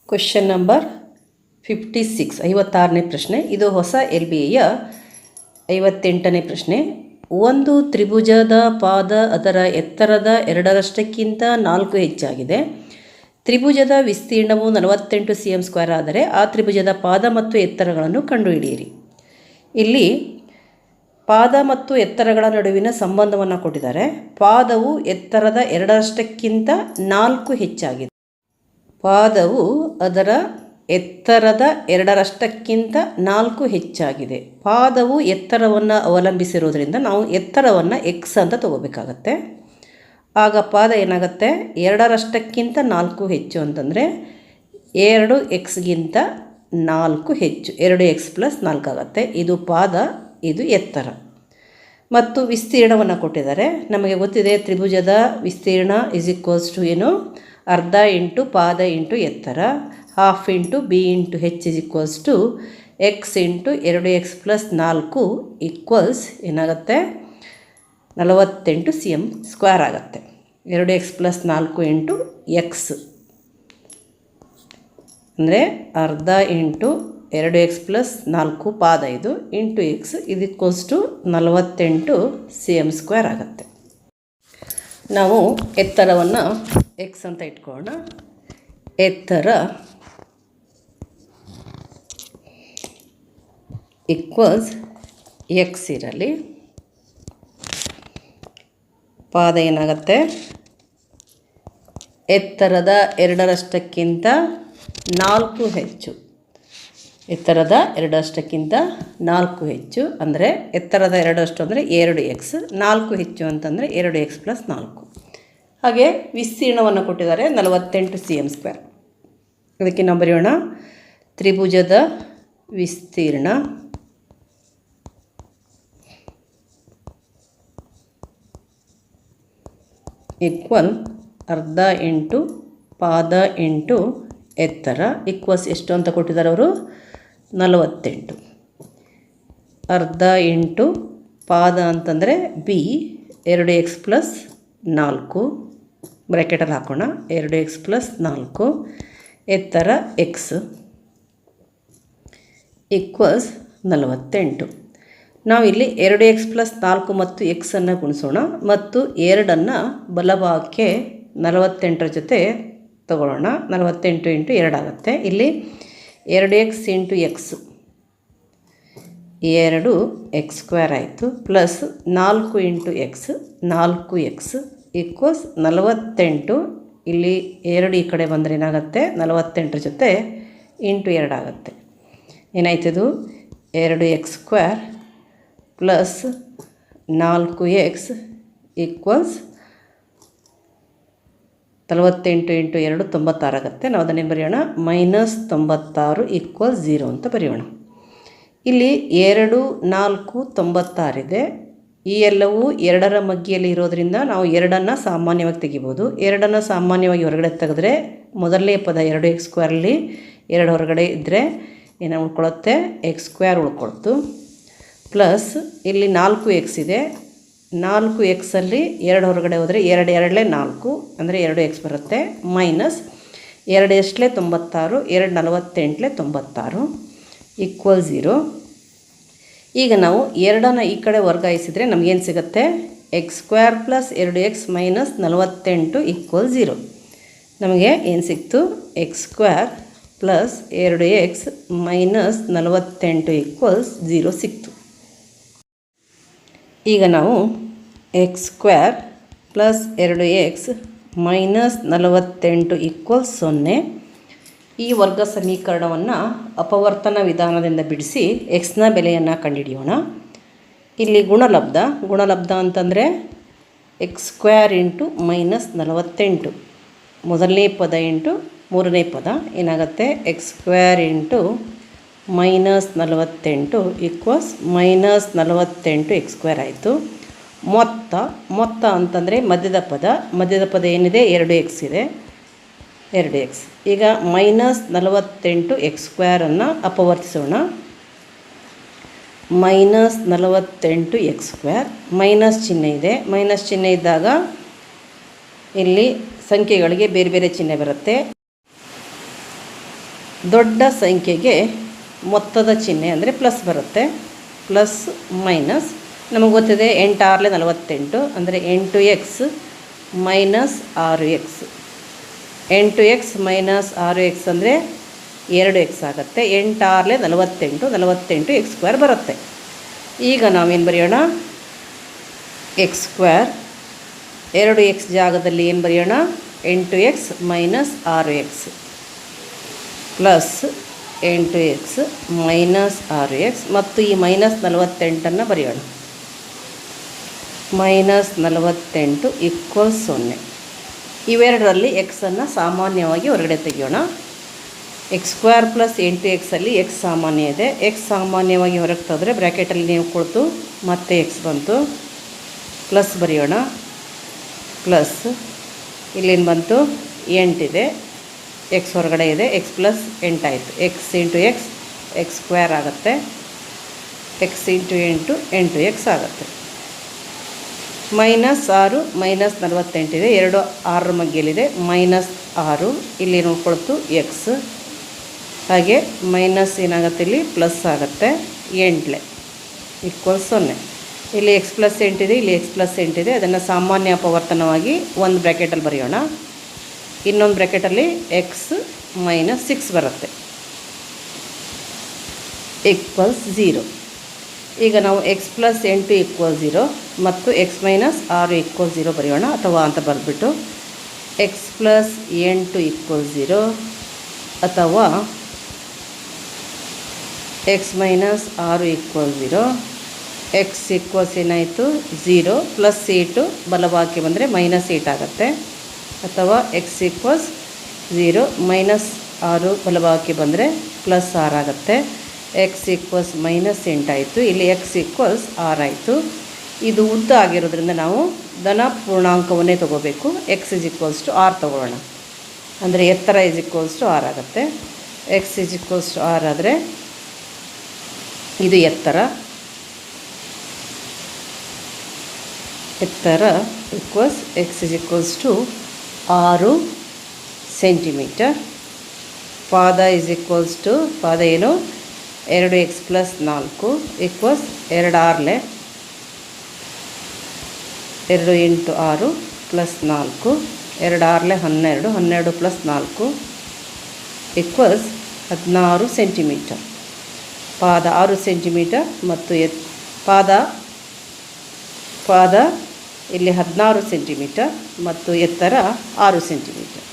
Question number 56 56ನೇ ಪ್ರಶ್ನೆ. ಇದು ಹೊಸ LBಯ 58ನೇ ಪ್ರಶ್ನೆ. ಒಂದು ತ್ರಿಭುಜದ ಪಾದ ಅದರ ಎತ್ತರದ 2ರಷ್ಟಕ್ಕಿಂತ 4 ಹೆಚ್ಚಾಗಿದೆ. ತ್ರಿಭುಜದ ವಿಸ್ತೀರ್ಣವು 48 cm² ಆದರೆ ಆ ತ್ರಿಭುಜದ ಪಾದ ಮತ್ತು ಎತ್ತರಗಳನ್ನು ಕಂಡುಹಿಡಿಯಿರಿ. ಇಲ್ಲಿ ಪಾದ ಮತ್ತು ಎತ್ತರಗಳ ನಡುವಿನ ಸಂಬಂಧವನ್ನು ಕೊಟ್ಟಿದ್ದಾರೆ. ಪಾದವು ಎತ್ತರದ 2ರಷ್ಟಕ್ಕಿಂತ 4 ಹೆಚ್ಚಾಗಿದೆ. ಪಾದವು ಅದರ ಎತ್ತರದ 2ರಷ್ಟಕ್ಕಿಂತ 4 ಹೆಚ್ಚಾಗಿದೆ. ಪಾದವು ಎತ್ತರವನ್ನು ಅವಲಂಬಿಸಿರೋದ್ರಿಂದ ನಾವು ಎತ್ತರವನ್ನು x ಅಂತ ತಗೋಬೇಕಾಗತ್ತೆ. ಆಗ ಪಾದ ಏನಾಗುತ್ತೆ, 2ರಷ್ಟಕ್ಕಿಂತ 4 ಹೆಚ್ಚು ಅಂತಂದರೆ 2x ಗಿಂತ 4 ಹೆಚ್ಚು, 2x + 4 ಆಗುತ್ತೆ. ಇದು ಪಾದ, ಇದು ಎತ್ತರ. ಮತ್ತು ವಿಸ್ತೀರ್ಣವನ್ನು ಕೊಟ್ಟಿದ್ದಾರೆ. ನಮಗೆ ಗೊತ್ತಿದೆ ತ್ರಿಭುಜದ ವಿಸ್ತೀರ್ಣ = ಏನು, ಅರ್ಧ ಇಂಟು ಪಾದ ಇಂಟು ಎತ್ತರ, half into b into h = x into 2x + 4 equals ಏನಾಗುತ್ತೆ, 48 cm² ಆಗುತ್ತೆ. 2x + 4 ಇಂಟು x ಅಂದರೆ ಅರ್ಧ ಇಂಟು 2x + 4 ಪಾದ ಇದು ಇಂಟು x = 48 cm² ಆಗುತ್ತೆ. ನಾವು ಎತ್ತರವನ್ನು x ಅಂತ ಇಟ್ಕೊಳ್ಳೋಣ. ಎತ್ತರ ಈಕ್ವಲ್ಸ್ x ಇರಲಿ. ಪಾದ ಏನಾಗುತ್ತೆ, ಎತ್ತರದ 2ರಷ್ಟಕ್ಕಿಂತ 4 ಹೆಚ್ಚು. ಎತ್ತರದ 2ರಷ್ಟಕ್ಕಿಂತ 4 ಹೆಚ್ಚು ಅಂದರೆ ಎತ್ತರದ 2ರಷ್ಟು ಅಂದರೆ 2x, 4 ಹೆಚ್ಚು ಅಂತಂದರೆ 2x + 4. ಹಾಗೆ ವಿಸ್ತೀರ್ಣವನ್ನು ಕೊಟ್ಟಿದ್ದಾರೆ 48 cm². ಅದಕ್ಕೆ ನಾವು ಬರೆಯೋಣ, ತ್ರಿಭುಜದ ವಿಸ್ತೀರ್ಣ ಈಕ್ವಲ್ ಅರ್ಧ ಇಂಟು ಪಾದ ಇಂಟು ಎತ್ತರ ಈಕ್ವಲ್ಸ್ ಎಷ್ಟು ಅಂತ ಕೊಟ್ಟಿದ್ದಾರೆ ಅವರು, 48. ಅರ್ಧ ಇಂಟು ಪಾದ ಅಂತಂದರೆ b, 2x + 4 ಬ್ರ್ಯಾಕೆಟಲ್ಲಿ ಹಾಕೋಣ, 2x + 4 ಎತ್ತರ x ಈಕ್ವಲ್ಸ್ 48. ನಾವಿಲ್ಲಿ 2x + 4 ಮತ್ತು x ಅನ್ನು ಗುಣಿಸೋಣ ಮತ್ತು 2ಅನ್ನು ಬಲಭಾಗಕ್ಕೆ 48ರ ಜೊತೆ ತಗೊಳ್ಳೋಣ. 48 ಇಂಟು 2 ಆಗುತ್ತೆ. ಇಲ್ಲಿ 2x ಇಂಟು x 2x² ಆಯಿತು, plus 4 into x 4x equals 48. ಇಲ್ಲಿ 2 ಈ ಕಡೆ ಬಂದರೆ ಏನಾಗುತ್ತೆ, 48ರ ಜೊತೆ ಇಂಟು 2 ಆಗುತ್ತೆ. ಏನಾಯ್ತದು, 2x² plus 4x equals 48 into 2 96 ಆಗುತ್ತೆ. ನಾವು ಅದನ್ನೇ ಬರೆಯೋಣ, -96 ಈಕ್ವಲ್ಸ್ 0 ಅಂತ ಬರೆಯೋಣ. ಇಲ್ಲಿ 2, 4, 96 ಇದೆ. ಈ ಎಲ್ಲವೂ 2ರ ಮಧ್ಯೆಯಲ್ಲಿ ಇರೋದರಿಂದ ನಾವು 2ಅನ್ನು ಸಾಮಾನ್ಯವಾಗಿ ತೆಗಿಬೋದು. 2ಅನ್ನು ಸಾಮಾನ್ಯವಾಗಿ ಹೊರಗಡೆ ತೆಗೆದ್ರೆ ಮೊದಲನೇ ಪದ 2x² 2 ಹೊರಗಡೆ ಇದ್ದರೆ ಏನೋ ಉಳ್ಕೊಳ್ಳುತ್ತೆ, x² ಉಳ್ಕೊಳ್ತು. ಪ್ಲಸ್ ಇಲ್ಲಿ 4x ಇದೆ. 4xಲ್ಲಿ 2 ಹೊರಗಡೆ ಹೋದರೆ 2 2 4 ಅಂದರೆ 2x ಬರುತ್ತೆ. Minus 2 ಎಷ್ಟಲೇ 96, 2 48 96 equal 0. ಈಗ ನಾವು 2ಅನ್ನು ಈ ಕಡೆ ವರ್ಗಾಯಿಸಿದರೆ ನಮಗೇನು ಸಿಗುತ್ತೆ, x² + 2x - 48 ಈಕ್ವಲ್ 0. ನಮಗೆ ಏನು ಸಿಕ್ತು, x² + 2x - 48 ಈಕ್ವಲ್ಸ್ 0 ಸಿಕ್ತು. ಈಗ ನಾವು x² + 2x - 48 ಈಕ್ವಲ್ಸ್ 0 ಈ ವರ್ಗ ಸಮೀಕರಣವನ್ನು ಅಪವರ್ತನ ವಿಧಾನದಿಂದ ಬಿಡಿಸಿ xನ ಬೆಲೆಯನ್ನು ಕಂಡುಹಿಡಿಯೋಣ. ಇಲ್ಲಿ ಗುಣಲಬ್ಧ ಅಂತಂದರೆ x² ಇಂಟು -48 ಮೊದಲನೇ ಪದ ಇಂಟು ಮೂರನೇ ಪದ ಏನಾಗುತ್ತೆ, x² ಇಂಟು -48 ಈಕ್ವಲ್ಸ್ -48 x² ಆಯಿತು. ಮೊತ್ತ ಅಂತಂದರೆ ಮಧ್ಯದ ಪದ ಏನಿದೆ, 2x ಇದೆ, 2x. ಈಗ -48 x² ಅನ್ನು ಅಪವರ್ತಿಸೋಣ. -48 x² ಮೈನಸ್ ಚಿಹ್ನೆ ಇದೆ. ಮೈನಸ್ ಚಿಹ್ನೆ ಇದ್ದಾಗ ಇಲ್ಲಿ ಸಂಖ್ಯೆಗಳಿಗೆ ಬೇರೆ ಬೇರೆ ಚಿಹ್ನೆ ಬರುತ್ತೆ. ದೊಡ್ಡ ಸಂಖ್ಯೆಗೆ ಮೊತ್ತದ ಚಿಹ್ನೆ ಅಂದರೆ ಪ್ಲಸ್ ಬರುತ್ತೆ. ಪ್ಲಸ್ ಮೈನಸ್ ನಮಗೆ ಗೊತ್ತಿದೆ 8 6 48 ಅಂದರೆ 8x minus 6x. 8x minus 6x ಅಂದರೆ 2x ಆಗುತ್ತೆ. 8 6 48 48 x ಸ್ಕ್ವೇರ್ ಬರುತ್ತೆ. ಈಗ ನಾವೇನು ಬರೆಯೋಣ, ಎಕ್ಸ್ ಸ್ಕ್ವೇರ್ 2x ಜಾಗದಲ್ಲಿ ಏನು ಬರೆಯೋಣ, 8x minus 6x plus 8x minus 6x ಮತ್ತು ಈ ಮೈನಸ್ 48 ಬರೆಯೋಣ. Minus 48 equals 0. ಇವೆರಡರಲ್ಲಿ ಎಕ್ಸನ್ನು ಸಾಮಾನ್ಯವಾಗಿ ಹೊರಗಡೆ ತೆಗೆಯೋಣ. ಎಕ್ಸ್ ಸ್ಕ್ವೇರ್ ಪ್ಲಸ್ 8x ಅಲ್ಲಿ ಎಕ್ಸ್ ಸಾಮಾನ್ಯ ಇದೆ. ಎಕ್ಸ್ ಸಾಮಾನ್ಯವಾಗಿ ಹೊರಗೆ ತೆಗೆದ್ರೆ ಬ್ರ್ಯಾಕೆಟಲ್ಲಿ ನೀವು ಕೊಡ್ತು ಮತ್ತೆ ಎಕ್ಸ್ ಬಂತು. ಪ್ಲಸ್ ಬರೆಯೋಣ. ಪ್ಲಸ್ ಇಲ್ಲೇನು ಬಂತು, 8 ಇದೆ, ಎಕ್ಸ್ ಹೊರಗಡೆ ಇದೆ, ಎಕ್ಸ್ ಪ್ಲಸ್ 8 ಆಯಿತು. X into X X square ಆಗುತ್ತೆ. ಎಕ್ಸ್ ಇಂಟು 8 8x ಆಗುತ್ತೆ. ಮೈನಸ್ 6 ಮೈನಸ್ 48 ಇದೆ, 2 6 ಮಧ್ಯೆಯಲ್ಲಿದೆ, ಮೈನಸ್ 6 ಇಲ್ಲಿ ನೋಡ್ಕೊಳ್ತು ಎಕ್ಸ್. ಹಾಗೆ ಮೈನಸ್ ಏನಾಗುತ್ತೆ, ಇಲ್ಲಿ ಪ್ಲಸ್ ಆಗುತ್ತೆ, 8 ಈಕ್ವಲ್ಸ್ 0. ಇಲ್ಲಿ ಎಕ್ಸ್ ಪ್ಲಸ್ 8 ಇದೆ, ಇಲ್ಲಿ ಎಕ್ಸ್ ಪ್ಲಸ್ 8 ಇದೆ. ಅದನ್ನು ಸಾಮಾನ್ಯ ಅಪವರ್ತನವಾಗಿ ಒಂದು ಬ್ರ್ಯಾಕೆಟಲ್ಲಿ ಬರೆಯೋಣ. ಇನ್ನೊಂದು ಬ್ರ್ಯಾಕೆಟಲ್ಲಿ ಎಕ್ಸ್ ಮೈನಸ್ 6 ಬರುತ್ತೆ ಈಕ್ವಲ್ಸ್ 0. ಈಗ ನಾವು ಎಕ್ಸ್ ಪ್ಲಸ್ 8 ಈಕ್ವಲ್ 0 ಮತ್ತು ಎಕ್ಸ್ ಮೈನಸ್ 6 ಈಕ್ವಲ್ 0 ಬರೆಯೋಣ. ಅಥವಾ ಅಂತ ಬರೆದ್ಬಿಟ್ಟು ಎಕ್ಸ್ ಪ್ಲಸ್ 8 ಈಕ್ವಲ್ 0 ಅಥವಾ X minus 6 equal 0. X equals ಏನಾಯಿತು 0 ಪ್ಲಸ್ 8 ಬಲಭಾಗಕ್ಕೆ ಬಂದರೆ ಮೈನಸ್ 8 ಆಗುತ್ತೆ. ಅಥವಾ ಎಕ್ಸ್ ಈಕ್ವಲ್ಸ್ 0 ಮೈನಸ್ 6 ಬಲಭಾಗಕ್ಕೆ ಬಂದರೆ ಪ್ಲಸ್ 6 ಆಗುತ್ತೆ. ಎಕ್ಸ್ ಈಕ್ವಲ್ಸ್ ಮೈನಸ್ 8 ಆಯಿತು. ಇಲ್ಲಿ ಎಕ್ಸ್ ಈಕ್ವಲ್ಸ್ 6 ಆಯಿತು. ಇದು ಉದ್ದ ಆಗಿರೋದ್ರಿಂದ ನಾವು ಧನ ಪೂರ್ಣಾಂಕವನ್ನೇ ತೊಗೋಬೇಕು. ಎಕ್ಸ್ ಇಸ್ ಈಕ್ವಲ್ಸ್ ಟು 6 ತೊಗೊಳ್ಳೋಣ. ಅಂದರೆ ಎತ್ತರ ಇಸ್ ಈಕ್ವಲ್ಸ್ ಟು 6 ಆಗುತ್ತೆ. ಎಕ್ಸ್ ಇಸ್ ಈಕ್ವಲ್ಸ್ ಟು 6 ಆದರೆ ಇದು ಎತ್ತರ. Equals x is equals to 6 centimetre. ಪಾದ ಇಸ್ ಈಕ್ವಲ್ಸ್ ಟು, ಪಾದ ಏನು, 2x plus 4 equals 2 6 2 into 6 plus 4 2 6 12 12 plus 4 equals 16 centimetre. ಪಾದ 6 ಸೆಂಟಿಮೀಟರ್ ಮತ್ತು ಪಾದ ಇಲ್ಲಿ 16 ಸೆಂಟಿಮೀಟರ್ ಮತ್ತು ಎತ್ತರ 6 ಸೆಂಟಿಮೀಟರ್.